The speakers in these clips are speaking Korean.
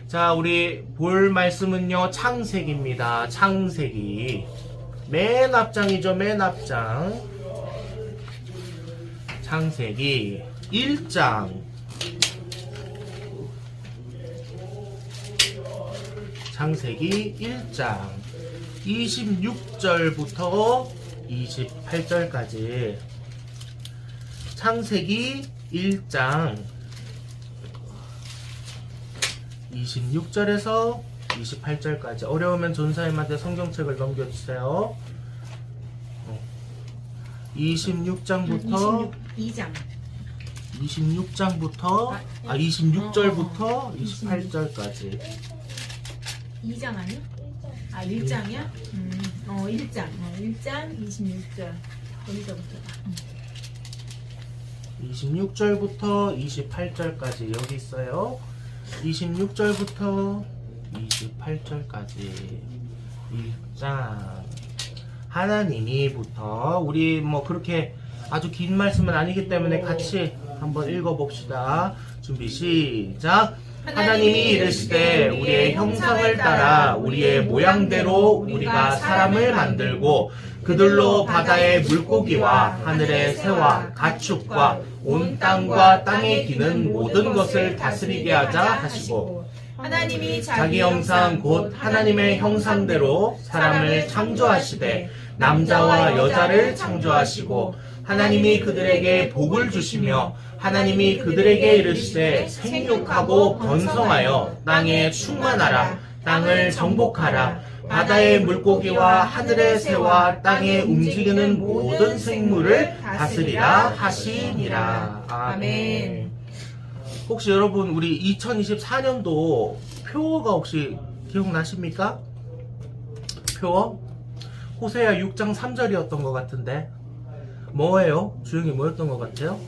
자, 우리 볼 말씀은요, 창세기입니다. 창세기. 맨 앞장이죠, 맨 앞장. 창세기 1장. 창세기 1장. 26절부터 28절까지. 창세기 1장. 26절에서 28절까지. 어려우면 전사님한테 성경책을 넘겨주세요. 26장부터 26장부터 26절부터 28절까지. 2장 아니야? 아 1장이야? 1장 26절 거기서부터 26절부터 28절까지 여기 있어요. 26절부터 28절까지 1장. 하나님이부터 우리 뭐 그렇게 아주 긴 말씀은 아니기 때문에 같이 한번 읽어봅시다. 준비 시작. 하나님이 이르시되 우리의 형상을 따라 우리의 모양대로 우리가 사람을 만들고 그들로 바다의 물고기와 하늘의 새와 가축과 온 땅과 땅에 기는 모든 것을 다스리게 하자 하시고, 하나님이 자기 형상 곧 하나님의 형상대로 사람을 창조하시되 남자와 여자를 창조하시고, 하나님이 그들에게 복을 주시며 하나님이 그들에게 이르시되 생육하고 번성하여 땅에 충만하라. 땅을 정복하라. 바다의 물고기와 하늘의 새와 땅에 움직이는 모든 생물을 다스리라 하시니라. 아멘. 혹시 여러분 우리 2024년도 표어가 혹시 기억나십니까? 표어? 호세아 6장 3절이었던 것 같은데 뭐예요? 주영이 뭐였던 것 같아요?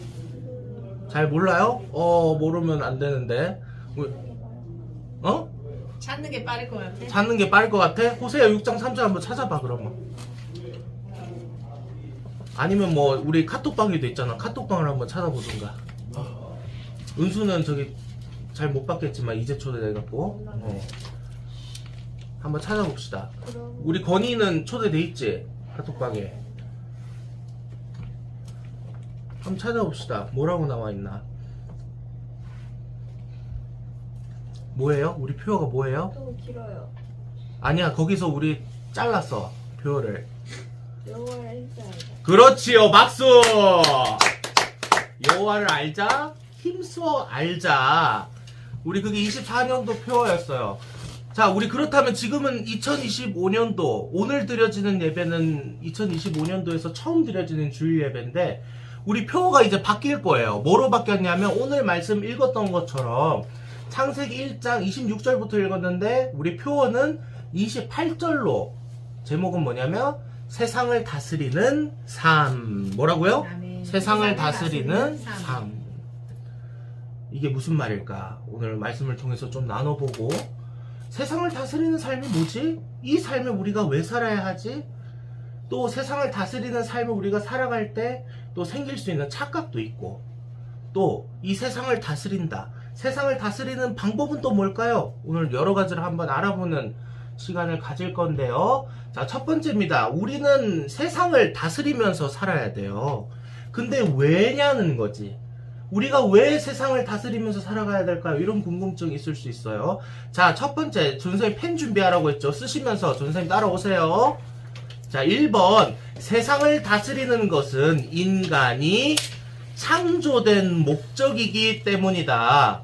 잘 몰라요? 모르면 안 되는데. 찾는 게 빠를 것 같아? 찾는 게 빠를 것 같아? 호세아 6장 3절 한번 찾아봐 그러면. 아니면 뭐 우리 카톡방에도 있잖아. 카톡방을 한번 찾아보든가. 은수는 저기 잘 못 받겠지만 이제 초대돼갖고 한번 찾아봅시다. 우리 건이는 초대돼 있지? 카톡방에. 한번 찾아봅시다. 뭐라고 나와있나? 뭐예요? 우리 표어가 뭐예요? 또 길어요. 아니야, 거기서 우리 잘랐어 표어를. 여호와를 알자. 그렇지요, 박수. 여호와를 알자, 힘써 알자. 우리 그게 24년도 표어였어요. 자, 우리 그렇다면 지금은 2025년도, 오늘 드려지는 예배는 2025년도에서 처음 드려지는 주일 예배인데 우리 표어가 이제 바뀔 거예요. 뭐로 바뀌었냐면 오늘 말씀 읽었던 것처럼 창세기 1장 26절부터 읽었는데 우리 표어는 28절로, 제목은 뭐냐면 세상을 다스리는 삶. 뭐라고요? 아멘. 세상을 다스리는 삶. 이게 무슨 말일까? 오늘 말씀을 통해서 좀 나눠보고, 세상을 다스리는 삶이 뭐지? 이 삶을 우리가 왜 살아야 하지? 또 세상을 다스리는 삶을 우리가 살아갈 때 또 생길 수 있는 착각도 있고, 또 이 세상을 다스린다. 세상을 다스리는 방법은 또 뭘까요? 오늘 여러 가지를 한번 알아보는 시간을 가질 건데요. 자, 첫 번째입니다. 우리는 세상을 다스리면서 살아야 돼요. 근데 왜냐는 거지. 우리가 왜 세상을 다스리면서 살아가야 될까요? 이런 궁금증이 있을 수 있어요. 자, 첫 번째, 전선생님 펜 준비하라고 했죠. 쓰시면서 전선생님 따라오세요. 자, 1번. 세상을 다스리는 것은 인간이 창조된 목적이기 때문이다.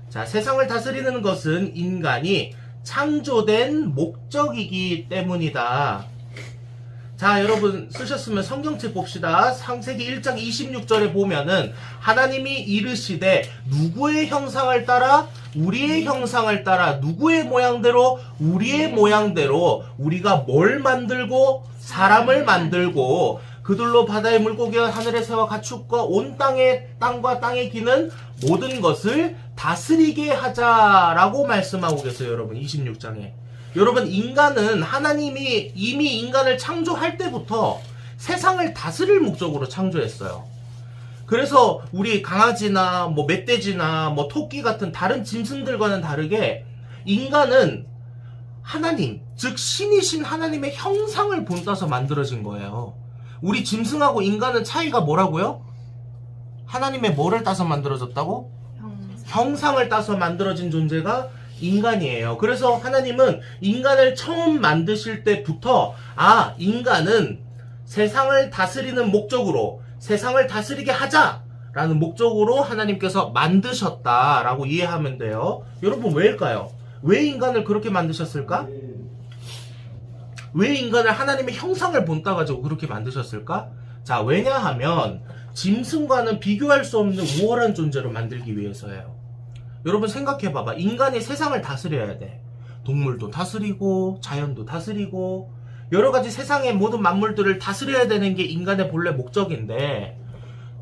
자, 세상을 다스리는 것은 인간이 창조된 목적이기 때문이다. 자, 여러분 쓰셨으면 성경책 봅시다. 창세기 1장 26절에 보면은 하나님이 이르시되 누구의 형상을 따라? 우리의 형상을 따라. 누구의 모양대로? 우리의 모양대로 우리가 뭘 만들고? 사람을 만들고 그들로 바다의 물고기와 하늘의 새와 가축과 온 땅과 땅에 기는 모든 것을 다스리게 하자라고 말씀하고 계세요. 여러분 26장에. 여러분, 인간은 하나님이 이미 인간을 창조할 때부터 세상을 다스릴 목적으로 창조했어요. 그래서 우리 강아지나 뭐 멧돼지나 뭐 토끼 같은 다른 짐승들과는 다르게 인간은 하나님, 즉 신이신 하나님의 형상을 본따서 만들어진 거예요. 우리 짐승하고 인간은 차이가 뭐라고요? 하나님의 뭐를 따서 만들어졌다고? 형상을 따서 만들어진 존재가 인간이에요. 그래서 하나님은 인간을 처음 만드실 때부터 인간은 세상을 다스리는 목적으로 세상을 다스리게 하자라는 목적으로 하나님께서 만드셨다라고 이해하면 돼요. 여러분 왜일까요? 왜 인간을 그렇게 만드셨을까? 왜 인간을 하나님의 형상을 본따 가지고 그렇게 만드셨을까? 자, 왜냐하면 짐승과는 비교할 수 없는 우월한 존재로 만들기 위해서예요. 여러분 생각해봐봐. 인간이 세상을 다스려야 돼. 동물도 다스리고 자연도 다스리고 여러가지 세상의 모든 만물들을 다스려야 되는 게 인간의 본래 목적인데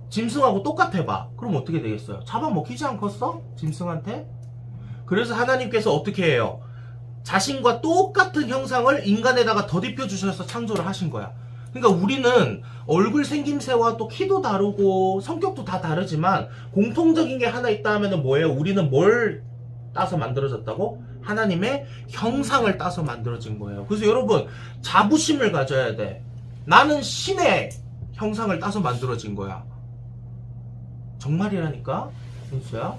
짐승하고 똑같아봐. 그럼 어떻게 되겠어요? 잡아먹히지 않겠어? 짐승한테? 그래서 하나님께서 어떻게 해요? 자신과 똑같은 형상을 인간에다가 덧입혀 주셔서 창조를 하신 거야. 그러니까 우리는 얼굴 생김새와 또 키도 다르고 성격도 다 다르지만 공통적인 게 하나 있다 하면은 뭐예요? 우리는 뭘 따서 만들어졌다고? 하나님의 형상을 따서 만들어진 거예요. 그래서 여러분 자부심을 가져야 돼. 나는 신의 형상을 따서 만들어진 거야. 정말이라니까? 현수야?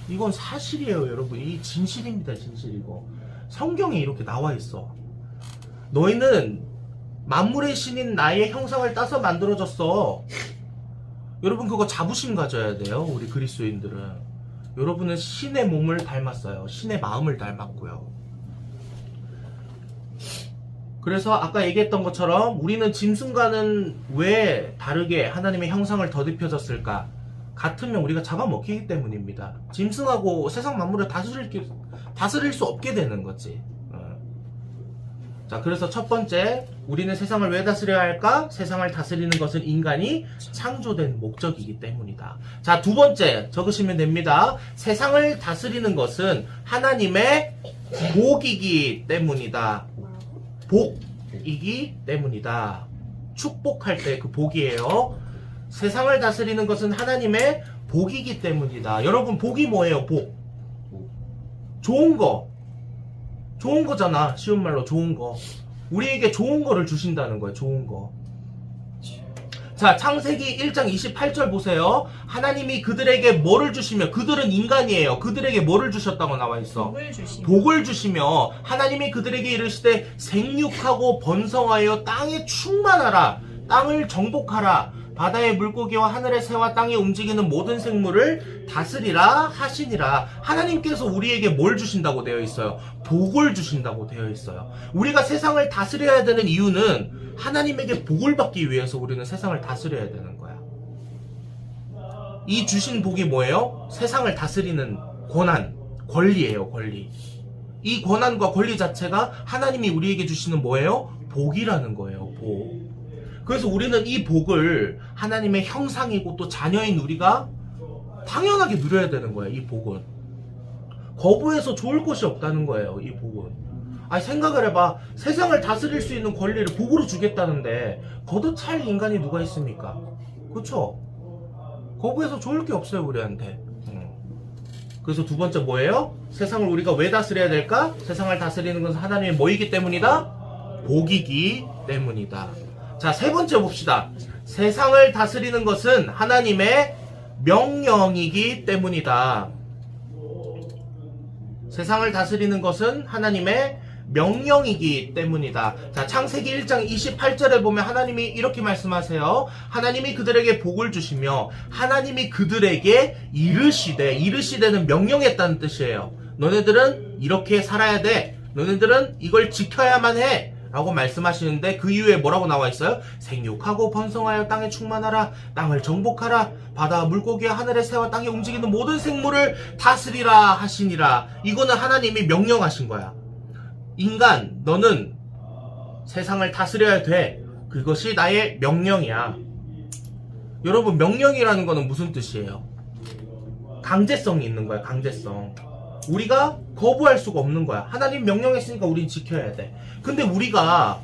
이건 사실이에요, 여러분. 이 진실입니다, 진실이고. 성경에 이렇게 나와 있어. 너희는 만물의 신인 나의 형상을 따서 만들어졌어. 여러분 그거 자부심 가져야 돼요, 우리 그리스도인들은. 여러분은 신의 몸을 닮았어요. 신의 마음을 닮았고요. 그래서 아까 얘기했던 것처럼 우리는 짐승과는 왜 다르게 하나님의 형상을 덧입혀졌을까? 같으면 우리가 잡아먹히기 때문입니다. 짐승하고 세상 만물을 다스릴 수 없게 되는 거지. 자, 그래서 첫 번째, 우리는 세상을 왜 다스려야 할까? 세상을 다스리는 것은 인간이 창조된 목적이기 때문이다. 자, 두 번째 적으시면 됩니다. 세상을 다스리는 것은 하나님의 복이기 때문이다. 복이기 때문이다. 축복할 때 그 복이에요. 세상을 다스리는 것은 하나님의 복이기 때문이다. 여러분 복이 뭐예요? 복. 좋은 거. 좋은 거잖아. 쉬운 말로 좋은 거. 우리에게 좋은 거를 주신다는 거예요. 좋은 거. 자, 창세기 1장 28절 보세요. 하나님이 그들에게 뭐를 주시며, 그들은 인간이에요. 그들에게 뭐를 주셨다고 나와 있어? 복을 주시며 하나님이 그들에게 이르시되 생육하고 번성하여 땅에 충만하라. 땅을 정복하라. 바다의 물고기와 하늘의 새와 땅에 움직이는 모든 생물을 다스리라 하시니라. 하나님께서 우리에게 뭘 주신다고 되어 있어요? 복을 주신다고 되어 있어요. 우리가 세상을 다스려야 되는 이유는 하나님에게 복을 받기 위해서 우리는 세상을 다스려야 되는 거야. 이 주신 복이 뭐예요? 세상을 다스리는 권한, 권리예요, 권리. 이 권한과 권리 자체가 하나님이 우리에게 주시는 뭐예요? 복이라는 거예요, 복. 그래서 우리는 이 복을 하나님의 형상이고 또 자녀인 우리가 당연하게 누려야 되는 거예요. 이 복은 거부해서 좋을 것이 없다는 거예요. 이 복은. 아니 생각을 해봐. 세상을 다스릴 수 있는 권리를 복으로 주겠다는데 걷어차일 인간이 누가 있습니까? 그렇죠? 거부해서 좋을 게 없어요, 우리한테. 그래서 두 번째 뭐예요? 세상을 우리가 왜 다스려야 될까? 세상을 다스리는 것은 하나님의 뭐이기 때문이다? 복이기 때문이다. 자, 세 번째 봅시다. 세상을 다스리는 것은 하나님의 명령이기 때문이다. 세상을 다스리는 것은 하나님의 명령이기 때문이다. 자, 창세기 1장 28절에 보면 하나님이 이렇게 말씀하세요. 하나님이 그들에게 복을 주시며 하나님이 그들에게 이르시되는 명령했다는 뜻이에요. 너네들은 이렇게 살아야 돼. 너네들은 이걸 지켜야만 해. 라고 말씀하시는데 그 이후에 뭐라고 나와 있어요? 생육하고 번성하여 땅에 충만하라. 땅을 정복하라. 바다 물고기와 하늘의 새와 땅에 움직이는 모든 생물을 다스리라 하시니라. 이거는 하나님이 명령하신 거야. 인간, 너는 세상을 다스려야 돼. 그것이 나의 명령이야. 여러분, 명령이라는 거는 무슨 뜻이에요? 강제성이 있는 거야, 강제성. 우리가 거부할 수가 없는 거야. 하나님 명령했으니까 우린 지켜야 돼. 근데 우리가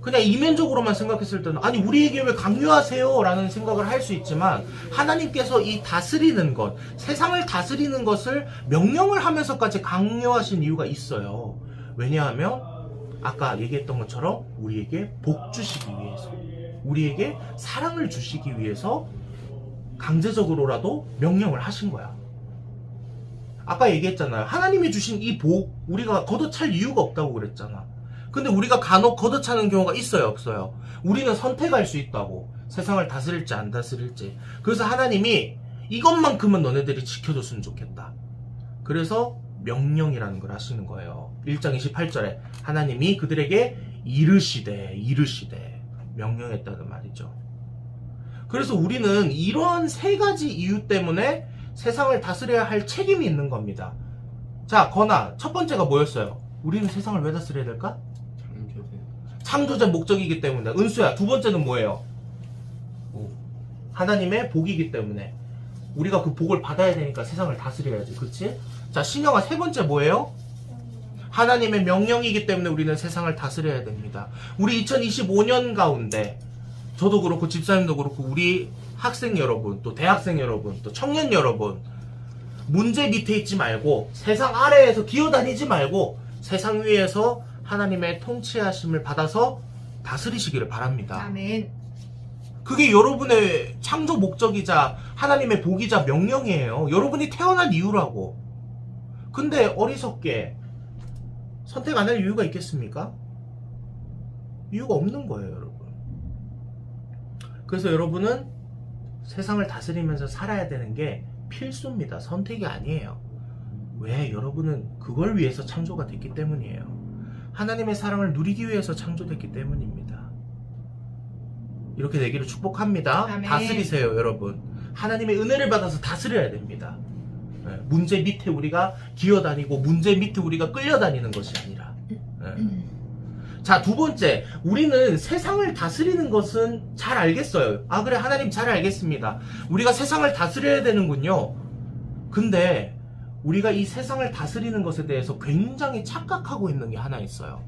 그냥 이면적으로만 생각했을 때는 아니 우리에게 왜 강요하세요? 라는 생각을 할 수 있지만 하나님께서 이 다스리는 것, 세상을 다스리는 것을 명령을 하면서까지 강요하신 이유가 있어요. 왜냐하면 아까 얘기했던 것처럼 우리에게 복 주시기 위해서, 우리에게 사랑을 주시기 위해서 강제적으로라도 명령을 하신 거야. 아까 얘기했잖아요. 하나님이 주신 이 복 우리가 걷어찰 이유가 없다고 그랬잖아. 근데 우리가 간혹 걷어차는 경우가 있어요, 없어요? 우리는 선택할 수 있다고. 세상을 다스릴지 안 다스릴지. 그래서 하나님이 이것만큼은 너네들이 지켜줬으면 좋겠다. 그래서 명령이라는 걸 하시는 거예요. 1장 28절에 하나님이 그들에게 이르시되 명령했다는 말이죠. 그래서 우리는 이러한 세 가지 이유 때문에 세상을 다스려야 할 책임이 있는 겁니다. 자, 건아, 첫 번째가 뭐였어요? 우리는 세상을 왜 다스려야 될까? 창조자 목적이기 때문에. 은수야, 두 번째는 뭐예요? 하나님의 복이기 때문에. 우리가 그 복을 받아야 되니까 세상을 다스려야지. 그치? 자, 신영아, 세 번째 뭐예요? 하나님의 명령이기 때문에 우리는 세상을 다스려야 됩니다. 우리 2025년 가운데 저도 그렇고 집사님도 그렇고 우리 학생 여러분, 또 대학생 여러분, 또 청년 여러분, 문제 밑에 있지 말고 세상 아래에서 기어다니지 말고 세상 위에서 하나님의 통치하심을 받아서 다스리시기를 바랍니다. 아멘. 그게 여러분의 창조 목적이자 하나님의 복이자 명령이에요. 여러분이 태어난 이유라고. 근데 어리석게 선택 안 할 이유가 있겠습니까? 이유가 없는 거예요, 여러분. 그래서 여러분은 세상을 다스리면서 살아야 되는 게 필수입니다. 선택이 아니에요. 왜? 여러분은 그걸 위해서 창조가 됐기 때문이에요. 하나님의 사랑을 누리기 위해서 창조됐기 때문입니다. 이렇게 되기를 축복합니다. 아멘. 다스리세요, 여러분. 하나님의 은혜를 받아서 다스려야 됩니다. 문제 밑에 우리가 기어다니고 문제 밑에 우리가 끌려다니는 것이 아니라. 자, 두 번째, 우리는 세상을 다스리는 것은 잘 알겠어요. 아, 그래, 하나님 잘 알겠습니다. 우리가 세상을 다스려야 되는군요. 근데 우리가 이 세상을 다스리는 것에 대해서 굉장히 착각하고 있는 게 하나 있어요.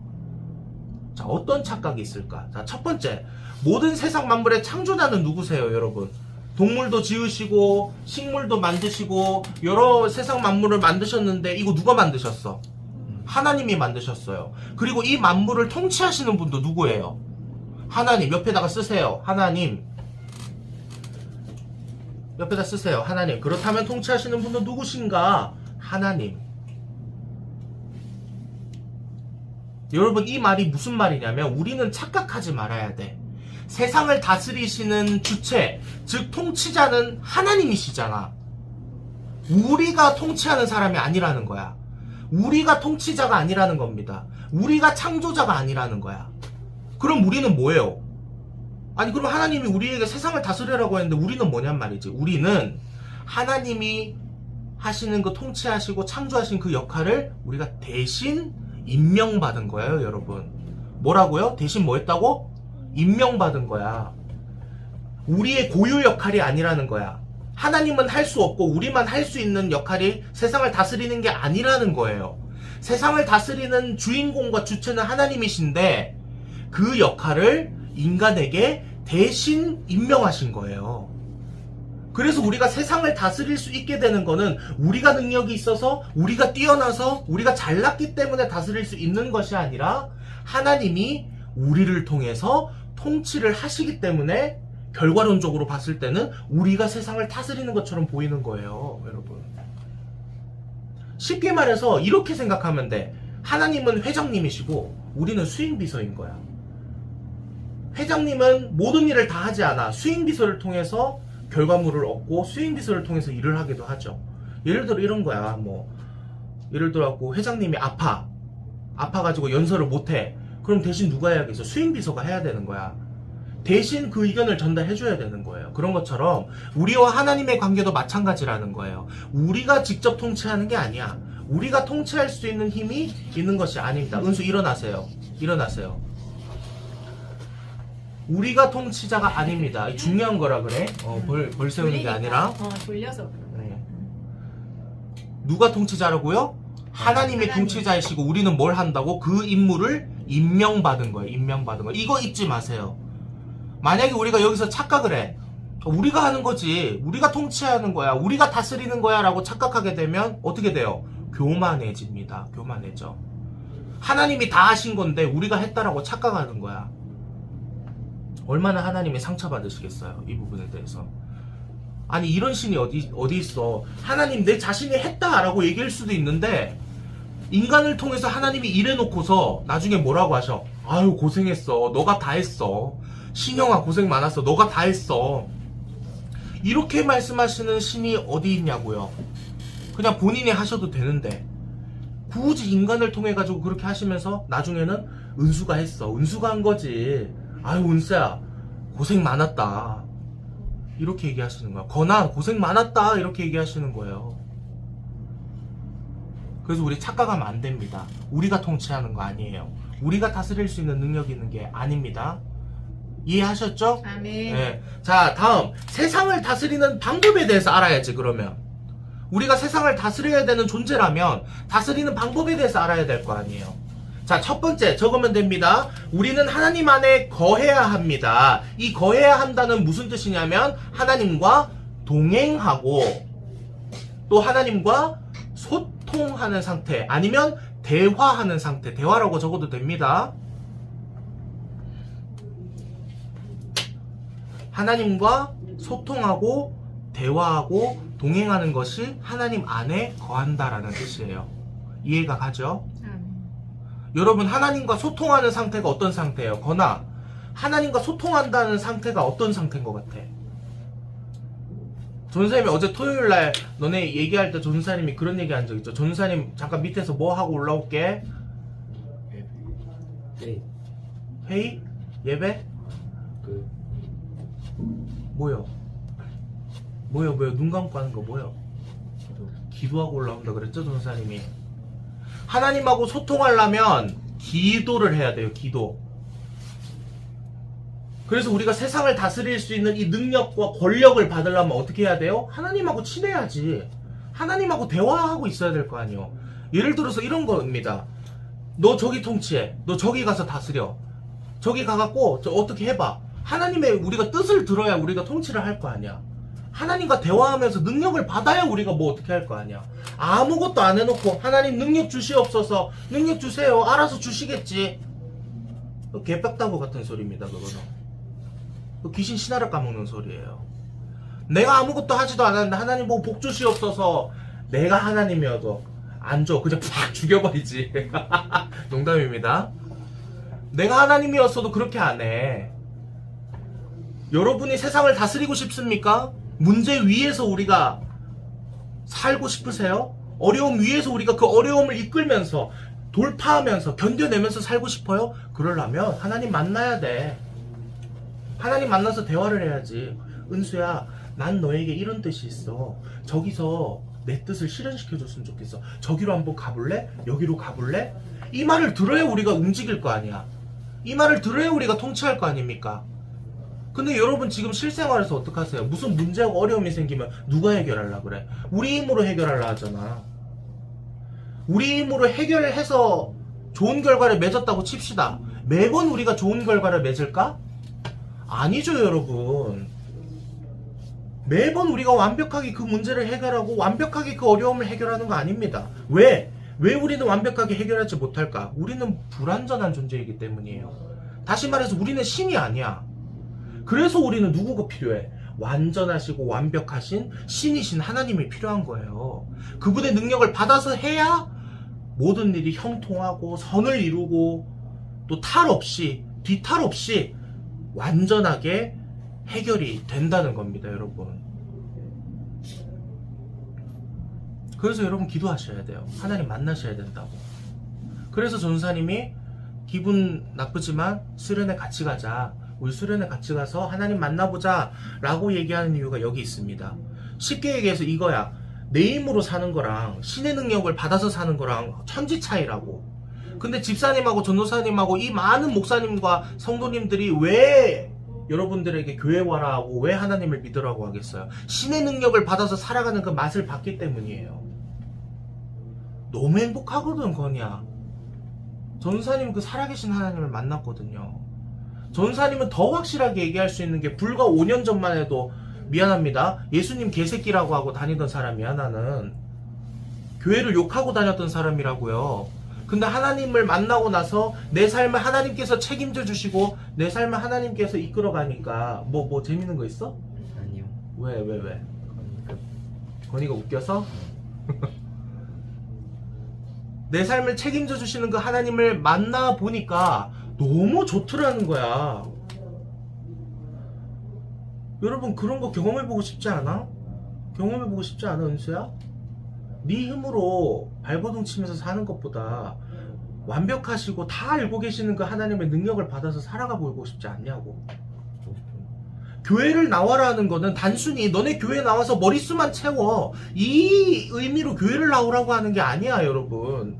자, 어떤 착각이 있을까? 자, 첫 번째, 모든 세상 만물의 창조자는 누구세요, 여러분? 동물도 지으시고 식물도 만드시고 여러 세상 만물을 만드셨는데 이거 누가 만드셨어? 하나님이 만드셨어요. 그리고 이 만물을 통치하시는 분도 누구예요? 하나님. 옆에다가 쓰세요. 하나님. 옆에다 쓰세요. 하나님. 그렇다면 통치하시는 분도 누구신가? 하나님. 여러분, 이 말이 무슨 말이냐면 우리는 착각하지 말아야 돼. 세상을 다스리시는 주체, 즉 통치자는 하나님이시잖아. 우리가 통치하는 사람이 아니라는 거야. 우리가 통치자가 아니라는 겁니다. 우리가 창조자가 아니라는 거야. 그럼 우리는 뭐예요? 아니, 그럼 하나님이 우리에게 세상을 다스리라고 했는데 우리는 뭐냔 말이지. 우리는 하나님이 하시는 그 통치하시고 창조하신 그 역할을 우리가 대신 임명받은 거예요, 여러분. 뭐라고요? 대신 뭐 했다고? 임명받은 거야. 우리의 고유 역할이 아니라는 거야. 하나님은 할 수 없고 우리만 할 수 있는 역할이 세상을 다스리는 게 아니라는 거예요. 세상을 다스리는 주인공과 주체는 하나님이신데 그 역할을 인간에게 대신 임명하신 거예요. 그래서 우리가 세상을 다스릴 수 있게 되는 거는 우리가 능력이 있어서 우리가 뛰어나서 우리가 잘났기 때문에 다스릴 수 있는 것이 아니라 하나님이 우리를 통해서 통치를 하시기 때문에 결과론적으로 봤을 때는 우리가 세상을 다스리는 것처럼 보이는 거예요, 여러분. 쉽게 말해서 이렇게 생각하면 돼. 하나님은 회장님이시고 우리는 수행비서인 거야. 회장님은 모든 일을 다 하지 않아. 수행비서를 통해서 결과물을 얻고 수행비서를 통해서 일을 하기도 하죠. 예를 들어 이런 거야. 예를 들어 회장님이 아파가지고 연설을 못해. 그럼 대신 누가 해야겠어? 수행비서가 해야 되는 거야. 대신 그 의견을 전달해줘야 되는 거예요. 그런 것처럼 우리와 하나님의 관계도 마찬가지라는 거예요. 우리가 직접 통치하는 게 아니야. 우리가 통치할 수 있는 힘이 있는 것이 아닙니다. 은수 일어나세요. 일어나세요. 우리가 통치자가 아닙니다. 중요한 거라 그래. 벌 세우는 게 아니라. 돌려서. 네. 누가 통치자라고요? 하나님이 통치자이시고 우리는 뭘 한다고? 그 임무를 임명받은 거예요. 임명받은 거. 이거 잊지 마세요. 만약에 우리가 여기서 착각을 해. 우리가 하는 거지. 우리가 통치하는 거야. 우리가 다스리는 거야 라고 착각하게 되면 어떻게 돼요? 교만해집니다. 교만해져. 하나님이 다 하신 건데 우리가 했다라고 착각하는 거야. 얼마나 하나님이 상처받으시겠어요. 이 부분에 대해서. 아니 이런 신이 어디 있어. 하나님 내 자신이 했다라고 얘기할 수도 있는데 인간을 통해서 하나님이 이래놓고서 나중에 뭐라고 하셔. 아유 고생했어. 너가 다 했어. 신영아 고생 많았어. 너가 다 했어. 이렇게 말씀하시는 신이 어디 있냐고요. 그냥 본인이 하셔도 되는데 굳이 인간을 통해 가지고 그렇게 하시면서 나중에는 은수가 했어. 은수가 한 거지. 아유 은수야 고생 많았다. 이렇게 얘기하시는 거야. 건아 고생 많았다. 이렇게 얘기하시는 거예요. 그래서 우리 착각하면 안 됩니다. 우리가 통치하는 거 아니에요. 우리가 다스릴 수 있는 능력이 있는 게 아닙니다. 이해하셨죠? 아멘. 네. 자, 다음 세상을 다스리는 방법에 대해서 알아야지. 그러면 우리가 세상을 다스려야 되는 존재라면 다스리는 방법에 대해서 알아야 될 거 아니에요. 자, 첫 번째 적으면 됩니다. 우리는 하나님 안에 거해야 합니다. 이 거해야 한다는 무슨 뜻이냐면 하나님과 동행하고 또 하나님과 소통하는 상태 아니면 대화하는 상태. 대화라고 적어도 됩니다. 하나님과 소통하고 대화하고 동행하는 것이 하나님 안에 거한다라는 뜻이에요. 이해가 가죠? 여러분 하나님과 소통하는 상태가 어떤 상태예요? 건아 하나님과 소통한다는 상태가 어떤 상태인 것 같아? 전사님이 어제 토요일날 너네 얘기할 때 전사님이 그런 얘기 한 적 있죠? 전사님 잠깐 밑에서 뭐 하고 올라올게? 네. 회의? 예배? 뭐요? 뭐요? 눈 감고 하는 거 뭐요? 기도하고 올라온다 그랬죠 전사님이? 하나님하고 소통하려면 기도를 해야 돼요. 기도. 그래서 우리가 세상을 다스릴 수 있는 이 능력과 권력을 받으려면 어떻게 해야 돼요? 하나님하고 친해야지. 하나님하고 대화하고 있어야 될 거 아니에요. 예를 들어서 이런 겁니다. 너 저기 통치해. 너 저기 가서 다스려. 저기 가갖고 저 어떻게 해봐. 하나님의 우리가 뜻을 들어야 우리가 통치를 할 거 아니야. 하나님과 대화하면서 능력을 받아야 우리가 뭐 어떻게 할 거 아니야. 아무것도 안 해놓고 하나님 능력 주시옵소서. 능력 주세요. 알아서 주시겠지. 개벽다구 같은 소리입니다. 그거는 귀신 신하를 까먹는 소리예요. 내가 아무것도 하지도 않았는데 하나님 보고 복 주시옵소서. 내가 하나님이어도 안 줘. 그냥 팍 죽여버리지. 농담입니다. 내가 하나님이었어도 그렇게 안 해. 여러분이 세상을 다스리고 싶습니까? 문제 위에서 우리가 살고 싶으세요? 어려움 위에서 우리가 그 어려움을 이끌면서 돌파하면서 견뎌내면서 살고 싶어요? 그러려면 하나님 만나야 돼. 하나님 만나서 대화를 해야지. 은수야, 난 너에게 이런 뜻이 있어. 저기서 내 뜻을 실현시켜줬으면 좋겠어. 저기로 한번 가볼래? 여기로 가볼래? 이 말을 들어야 우리가 움직일 거 아니야. 이 말을 들어야 우리가 통치할 거 아닙니까? 근데 여러분 지금 실생활에서 어떡하세요? 무슨 문제하고 어려움이 생기면 누가 해결하려고 그래? 우리 힘으로 해결하려 하잖아. 우리 힘으로 해결해서 좋은 결과를 맺었다고 칩시다. 매번 우리가 좋은 결과를 맺을까? 아니죠, 여러분. 매번 우리가 완벽하게 그 문제를 해결하고 완벽하게 그 어려움을 해결하는 거 아닙니다. 왜? 왜 우리는 완벽하게 해결하지 못할까? 우리는 불완전한 존재이기 때문이에요. 다시 말해서 우리는 신이 아니야. 그래서 우리는 누구가 필요해? 완전하시고 완벽하신 신이신 하나님이 필요한 거예요. 그분의 능력을 받아서 해야 모든 일이 형통하고 선을 이루고 또 탈 없이 뒤탈 없이 완전하게 해결이 된다는 겁니다, 여러분. 그래서 여러분 기도하셔야 돼요. 하나님 만나셔야 된다고. 그래서 전사님이 기분 나쁘지만 수련회 같이 가자. 우리 수련회 같이 가서 하나님 만나보자 라고 얘기하는 이유가 여기 있습니다. 쉽게 얘기해서 이거야. 내 힘으로 사는 거랑 신의 능력을 받아서 사는 거랑 천지 차이라고. 근데 집사님하고 전도사님하고 이 많은 목사님과 성도님들이 왜 여러분들에게 교회 와라 하고 왜 하나님을 믿으라고 하겠어요? 신의 능력을 받아서 살아가는 그 맛을 봤기 때문이에요. 너무 행복하거든, 건이야. 전도사님은 그 살아계신 하나님을 만났거든요. 전도사님은 더 확실하게 얘기할 수 있는 게 불과 5년 전만 해도 미안합니다. 예수님 개새끼라고 하고 다니던 사람이야 나는. 교회를 욕하고 다녔던 사람이라고요. 근데 하나님을 만나고 나서 내 삶을 하나님께서 책임져 주시고 내 삶을 하나님께서 이끌어가니까 뭐 재밌는 거 있어? 아니요. 왜? 건이가 웃겨서? 내 삶을 책임져 주시는 그 하나님을 만나 보니까 너무 좋더라는 거야. 여러분 그런 거 경험해보고 싶지 않아? 경험해보고 싶지 않아 은수야? 네 힘으로 발버둥 치면서 사는 것보다 완벽하시고 다 알고 계시는 그 하나님의 능력을 받아서 살아가 보고 싶지 않냐고. 교회를 나와라는 거는 단순히 너네 교회 나와서 머릿수만 채워 이 의미로 교회를 나오라고 하는 게 아니야 여러분.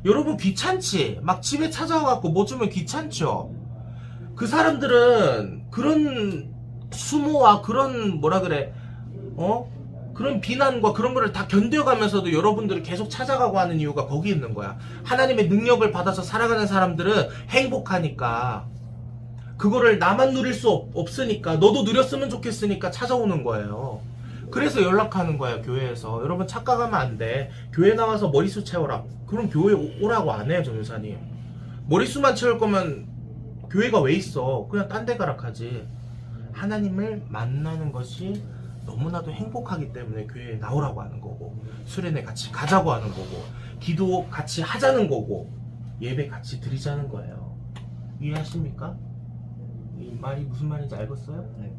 여러분 귀찮지? 막 집에 찾아와갖고 뭐 주면 귀찮죠? 그 사람들은 그런 수모와 그런 뭐라 그래 그런 비난과 그런 거를 다 견뎌가면서도 여러분들을 계속 찾아가고 하는 이유가 거기 있는 거야. 하나님의 능력을 받아서 살아가는 사람들은 행복하니까. 그거를 나만 누릴 수 없으니까 너도 누렸으면 좋겠으니까 찾아오는 거예요. 그래서 연락하는 거야 교회에서. 여러분 착각하면 안 돼. 교회 나와서 머리수 채워라. 그럼 교회 오라고 안 해요 전도사님. 머리수만 채울 거면 교회가 왜 있어. 그냥 딴 데 가라 하지. 하나님을 만나는 것이 너무나도 행복하기 때문에 교회에 나오라고 하는 거고, 수련회 같이 가자고 하는 거고, 기도 같이 하자는 거고, 예배 같이 드리자는 거예요. 이해하십니까? 이 말이 무슨 말인지 알겠어요? 네.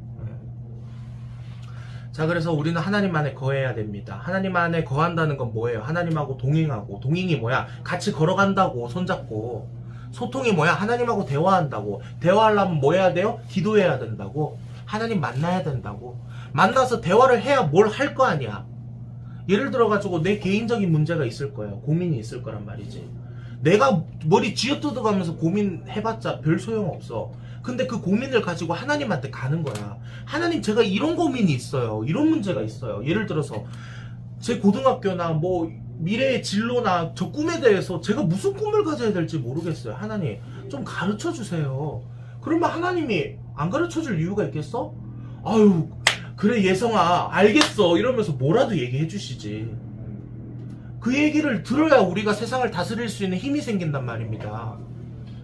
자, 그래서 우리는 하나님 안에 거해야 됩니다. 하나님 안에 거한다는 건 뭐예요? 하나님하고 동행하고, 동행이 뭐야? 같이 걸어간다고, 손잡고. 소통이 뭐야? 하나님하고 대화한다고. 대화하려면 뭐 해야 돼요? 기도해야 된다고. 하나님 만나야 된다고. 만나서 대화를 해야 뭘 할 거 아니야. 예를 들어가지고 내 개인적인 문제가 있을 거예요. 고민이 있을 거란 말이지. 내가 머리 쥐어뜯어가면서 고민해봤자 별 소용없어. 근데 그 고민을 가지고 하나님한테 가는 거야. 하나님 제가 이런 고민이 있어요. 이런 문제가 있어요. 예를 들어서 제 고등학교나 뭐 미래의 진로나 저 꿈에 대해서 제가 무슨 꿈을 가져야 될지 모르겠어요. 하나님 좀 가르쳐 주세요. 그러면 하나님이 안 가르쳐 줄 이유가 있겠어? 아유 그래 예성아 알겠어 이러면서 뭐라도 얘기해 주시지. 그 얘기를 들어야 우리가 세상을 다스릴 수 있는 힘이 생긴단 말입니다.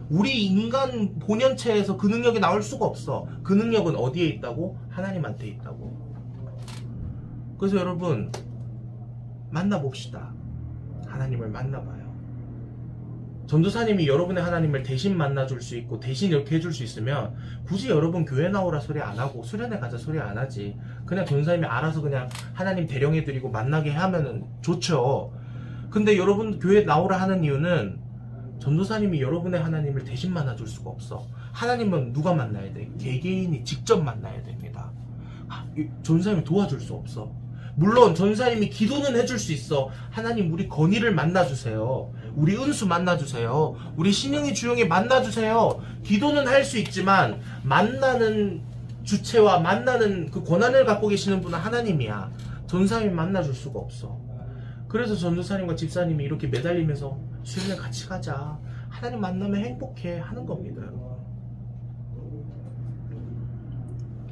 우리 인간 본연체에서 그 능력이 나올 수가 없어. 그 능력은 어디에 있다고? 하나님한테 있다고. 그래서 여러분 만나봅시다. 하나님을 만나봐요. 전도사님이 여러분의 하나님을 대신 만나줄 수 있고 대신 이렇게 해줄 수 있으면 굳이 여러분 교회 나오라 소리 안 하고 수련회 가자 소리 안 하지. 그냥 전도사님이 알아서 그냥 하나님 대령해드리고 만나게 하면은 좋죠. 근데 여러분 교회 나오라 하는 이유는 전도사님이 여러분의 하나님을 대신 만나줄 수가 없어. 하나님은 누가 만나야 돼? 개개인이 직접 만나야 됩니다. 전도사님이 도와줄 수 없어. 물론 전도사님이 기도는 해줄 수 있어. 하나님 우리 건의를 만나주세요. 우리 은수 만나주세요. 우리 신영이 주영이 만나주세요. 기도는 할 수 있지만 만나는 주체와 만나는 그 권한을 갖고 계시는 분은 하나님이야. 전도사님이 만나줄 수가 없어. 그래서 전도사님과 집사님이 이렇게 매달리면서 수련회 같이 가자. 하나님 만나면 행복해 하는 겁니다. 여러분.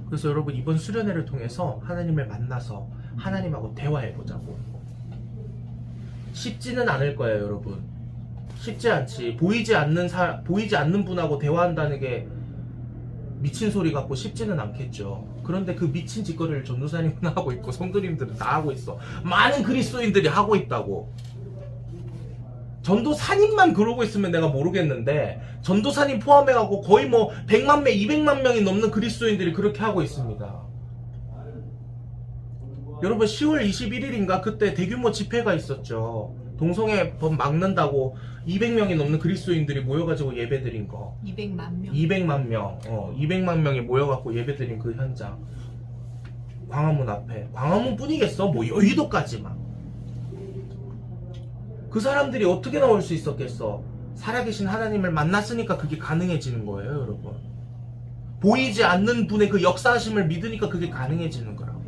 그래서 여러분 이번 수련회를 통해서 하나님을 만나서 하나님하고 대화해보자고. 쉽지는 않을 거예요 여러분. 쉽지 않지. 보이지 않는 분하고 대화한다는 게 미친 소리 같고 쉽지는 않겠죠. 그런데 그 미친 짓거리를 전도사님은 하고 있고 성도님들은 다 하고 있어. 많은 그리스도인들이 하고 있다고. 전도사님만 그러고 있으면 내가 모르겠는데 전도사님 포함해가고 거의 뭐 100만 명, 200만 명이 넘는 그리스도인들이 그렇게 하고 있습니다. 여러분 10월 21일인가 그때 대규모 집회가 있었죠. 동성애 법 막는다고 200명이 넘는 그리스도인들이 모여가지고 예배드린 거. 200만 명. 200만 명. 200만 명이 모여갖고 예배드린 그 현장. 광화문 앞에. 광화문 뿐이겠어? 뭐 여의도까지만. 그 사람들이 어떻게 나올 수 있었겠어? 살아계신 하나님을 만났으니까 그게 가능해지는 거예요, 여러분. 보이지 않는 분의 그 역사하심을 믿으니까 그게 가능해지는 거라고.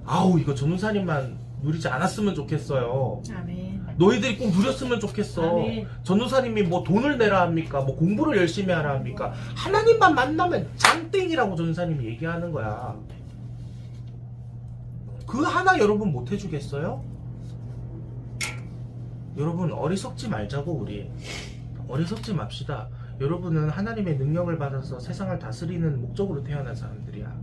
아우, 이거 전도사님만 누리지 않았으면 좋겠어요. 아멘. 너희들이 꼭 누렸으면 좋겠어. 아멘. 전도사님이 뭐 돈을 내라 합니까? 뭐 공부를 열심히 하라 합니까? 하나님만 만나면 장땡이라고 전도사님이 얘기하는 거야. 그 하나 여러분 못 해주겠어요? 여러분 어리석지 말자고. 우리 어리석지 맙시다. 여러분은 하나님의 능력을 받아서 세상을 다스리는 목적으로 태어난 사람들이야.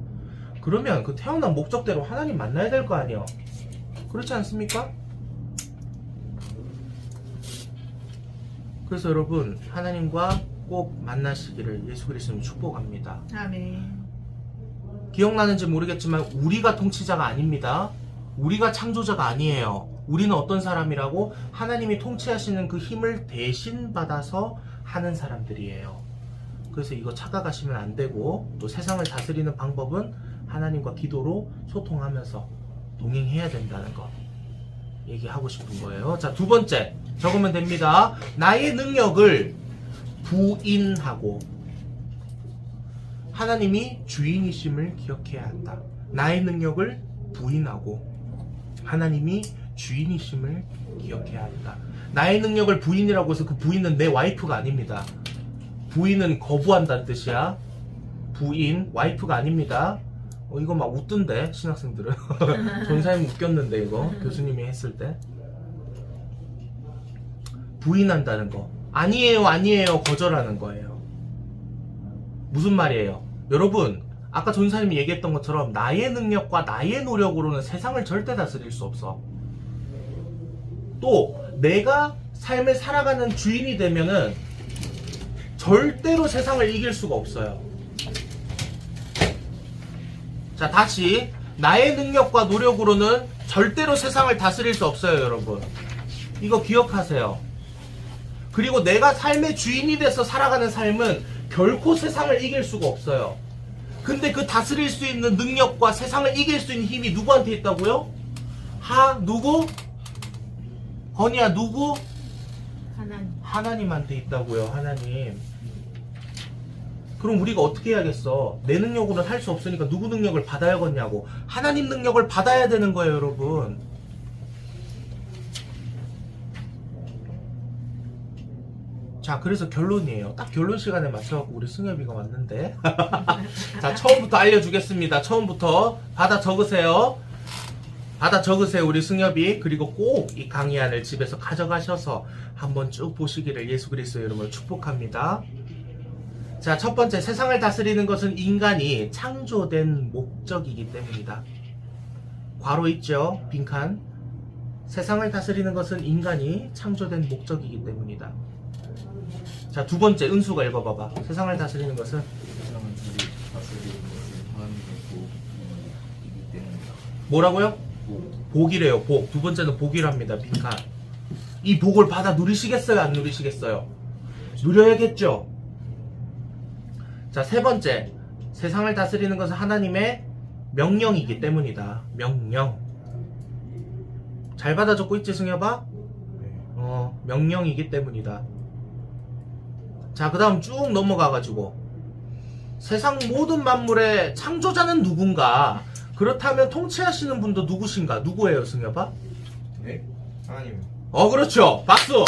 그러면 그 태어난 목적대로 하나님 만나야 될 거 아니에요? 그렇지 않습니까? 그래서 여러분 하나님과 꼭 만나시기를 예수 그리스도님 축복합니다. 아멘. 기억나는지 모르겠지만 우리가 통치자가 아닙니다. 우리가 창조자가 아니에요. 우리는 어떤 사람이라고? 하나님이 통치하시는 그 힘을 대신 받아서 하는 사람들이에요. 그래서 이거 착각하시면 안 되고, 또 세상을 다스리는 방법은 하나님과 기도로 소통하면서 동행해야 된다는 거 얘기하고 싶은 거예요. 자, 두 번째 적으면 됩니다. 나의 능력을 부인하고, 하나님이 주인이심을 기억해야 한다. 나의 능력을 부인하고 하나님이 주인이심을 기억해야 한다. 나의 능력을 부인이라고 해서 그 부인은 내 와이프가 아닙니다. 부인은 거부한다는 뜻이야. 부인, 와이프가 아닙니다. 이거 막 웃던데 신학생들은. 전사님 웃겼는데 이거 교수님이 했을 때. 부인한다는 거 아니에요 아니에요 거절하는 거예요. 무슨 말이에요? 여러분 아까 전사님이 얘기했던 것처럼 나의 능력과 나의 노력으로는 세상을 절대 다스릴 수 없어. 또 내가 삶을 살아가는 주인이 되면은 절대로 세상을 이길 수가 없어요. 자, 다시 나의 능력과 노력으로는 절대로 세상을 다스릴 수 없어요, 여러분. 이거 기억하세요. 그리고 내가 삶의 주인이 돼서 살아가는 삶은 결코 세상을 이길 수가 없어요. 근데 그 다스릴 수 있는 능력과 세상을 이길 수 있는 힘이 누구한테 있다고요? 누구? 건이야, 누구? 하나님. 하나님한테 있다고요. 하나님. 그럼 우리가 어떻게 해야겠어? 내 능력으로는 할 수 없으니까 누구 능력을 받아야겠냐고. 하나님 능력을 받아야 되는 거예요, 여러분. 자, 그래서 결론이에요. 딱 결론 시간에 맞춰갖고 우리 승엽이가 왔는데. 자, 처음부터 알려주겠습니다. 처음부터 받아 적으세요. 받아 적으세요, 우리 승엽이. 그리고 꼭 이 강의안을 집에서 가져가셔서 한번 쭉 보시기를 예수 그리스도의 이름으로 축복합니다. 자, 첫 번째, 세상을 다스리는 것은 인간이 창조된 목적이기 때문이다. 괄호 있죠? 빈칸. 세상을 다스리는 것은 인간이 창조된 목적이기 때문이다. 자, 두 번째, 은수가 읽어봐봐. 세상을 다스리는 것은 세상을 다스리는 것은 하나님의 복이기 때문이다. 뭐라고요? 복. 복이래요. 복. 두 번째는 복이랍니다. 빈칸. 이 복을 받아 누리시겠어요? 안 누리시겠어요? 누려야겠죠? 자, 세 번째, 세상을 다스리는 것은 하나님의 명령이기 때문이다. 명령. 잘 받아 적고 있지, 승엽아? 네. 명령이기 때문이다. 자, 그 다음 쭉 넘어가가지고 세상 모든 만물의 창조자는 누군가? 그렇다면 통치하시는 분도 누구신가? 누구예요, 승엽아? 네? 하나님. 그렇죠. 박수.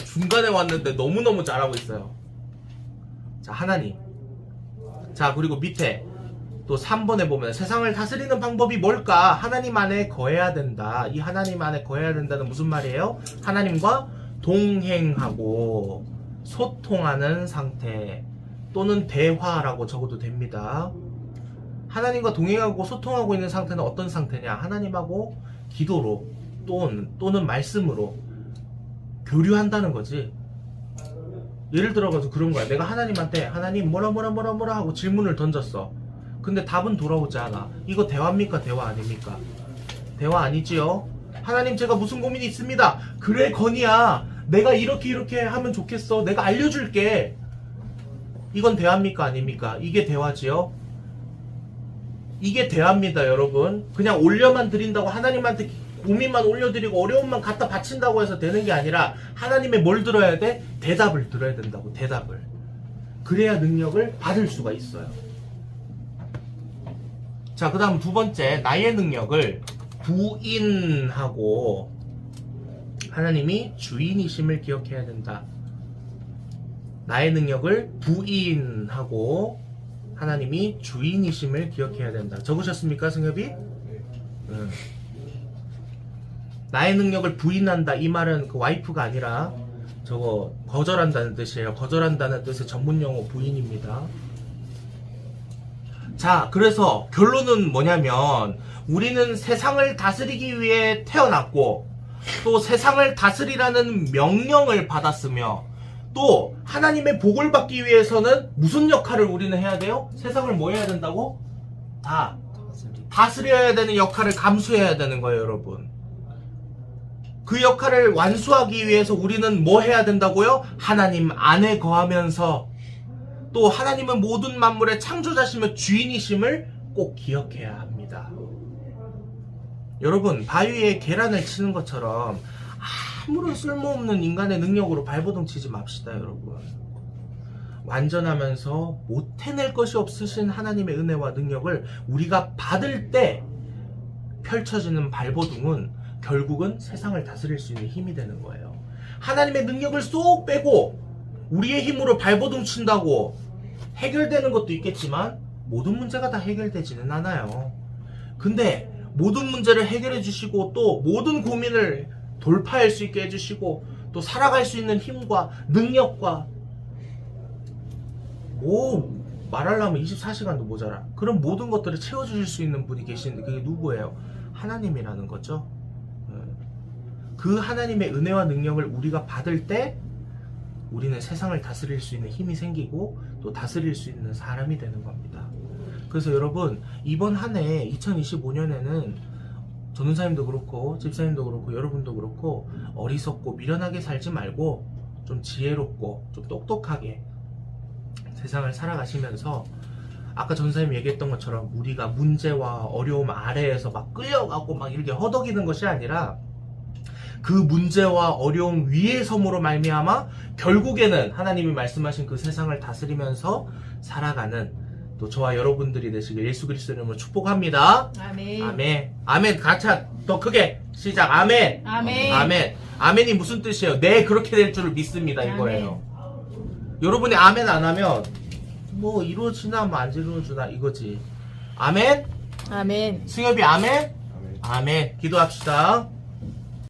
중간에 왔는데 너무너무 잘하고 있어요. 자, 하나님. 자, 그리고 밑에 또 3번에 보면 세상을 다스리는 방법이 뭘까? 하나님 안에 거해야 된다. 이 하나님 안에 거해야 된다는 무슨 말이에요? 하나님과 동행하고 소통하는 상태 또는 대화라고 적어도 됩니다. 하나님과 동행하고 소통하고 있는 상태는 어떤 상태냐? 하나님하고 기도로 또는 말씀으로 교류한다는 거지. 예를 들어가지고 그런 거야. 내가 하나님한테 하나님 뭐라 하고 질문을 던졌어. 근데 답은 돌아오지 않아. 이거 대화입니까? 대화 아닙니까? 대화 아니지요? 하나님, 제가 무슨 고민이 있습니다. 그래, 건이야. 내가 이렇게 하면 좋겠어. 내가 알려줄게. 이건 대화입니까? 아닙니까? 이게 대화지요? 이게 대화입니다, 여러분. 그냥 올려만 드린다고 하나님한테 고민만 올려드리고 어려움만 갖다 바친다고 해서 되는 게 아니라 하나님의 뭘 들어야 돼? 대답을 들어야 된다고. 대답을. 그래야 능력을 받을 수가 있어요. 자, 그 다음 두 번째, 나의 능력을 부인하고 하나님이 주인이심을 기억해야 된다. 나의 능력을 부인하고 하나님이 주인이심을 기억해야 된다. 적으셨습니까, 승엽이? 네. 응. 나의 능력을 부인한다. 이 말은 그 와이프가 아니라 저거 거절한다는 뜻이에요. 거절한다는 뜻의 전문 용어 부인입니다. 자, 그래서 결론은 뭐냐면 우리는 세상을 다스리기 위해 태어났고 또 세상을 다스리라는 명령을 받았으며 또 하나님의 복을 받기 위해서는 무슨 역할을 우리는 해야 돼요? 세상을 뭐 해야 된다고? 다스려야 되는 역할을 감수해야 되는 거예요, 여러분. 그 역할을 완수하기 위해서 우리는 뭐 해야 된다고요? 하나님 안에 거하면서 또 하나님은 모든 만물의 창조자시며 주인이심을 꼭 기억해야 합니다. 여러분, 바위에 계란을 치는 것처럼 아무런 쓸모없는 인간의 능력으로 발버둥 치지 맙시다, 여러분. 완전하면서 못 해낼 것이 없으신 하나님의 은혜와 능력을 우리가 받을 때 펼쳐지는 발버둥은 결국은 세상을 다스릴 수 있는 힘이 되는 거예요. 하나님의 능력을 쏙 빼고 우리의 힘으로 발버둥 친다고 해결되는 것도 있겠지만 모든 문제가 다 해결되지는 않아요. 근데 모든 문제를 해결해 주시고 또 모든 고민을 돌파할 수 있게 해주시고 또 살아갈 수 있는 힘과 능력과 뭐 말하려면 24시간도 모자라 그런 모든 것들을 채워주실 수 있는 분이 계시는데 그게 누구예요? 하나님이라는 거죠. 그 하나님의 은혜와 능력을 우리가 받을 때 우리는 세상을 다스릴 수 있는 힘이 생기고 또 다스릴 수 있는 사람이 되는 겁니다. 그래서 여러분, 이번 한 해 2025년에는 전도사님도 그렇고 집사님도 그렇고 여러분도 그렇고 어리석고 미련하게 살지 말고 좀 지혜롭고 좀 똑똑하게 세상을 살아가시면서 아까 전도사님이 얘기했던 것처럼 우리가 문제와 어려움 아래에서 막 끌려가고 막 이렇게 허덕이는 것이 아니라 그 문제와 어려움 위에 섬으로 말미암아 결국에는 하나님이 말씀하신 그 세상을 다스리면서 살아가는 또 저와 여러분들이 되시길 예수 그리스도 이름으로 축복합니다. 아멘. 아멘. 아멘. 같이 더 크게 시작. 아멘. 아멘. 아멘. 아멘이 무슨 뜻이에요? 네, 그렇게 될 줄을 믿습니다. 아멘. 이거예요. 여러분이 아멘 안 하면 뭐 이루어지나 뭐 안 이루어지나 이거지. 아멘. 아멘. 승엽이 아멘. 아멘. 아멘. 기도합시다.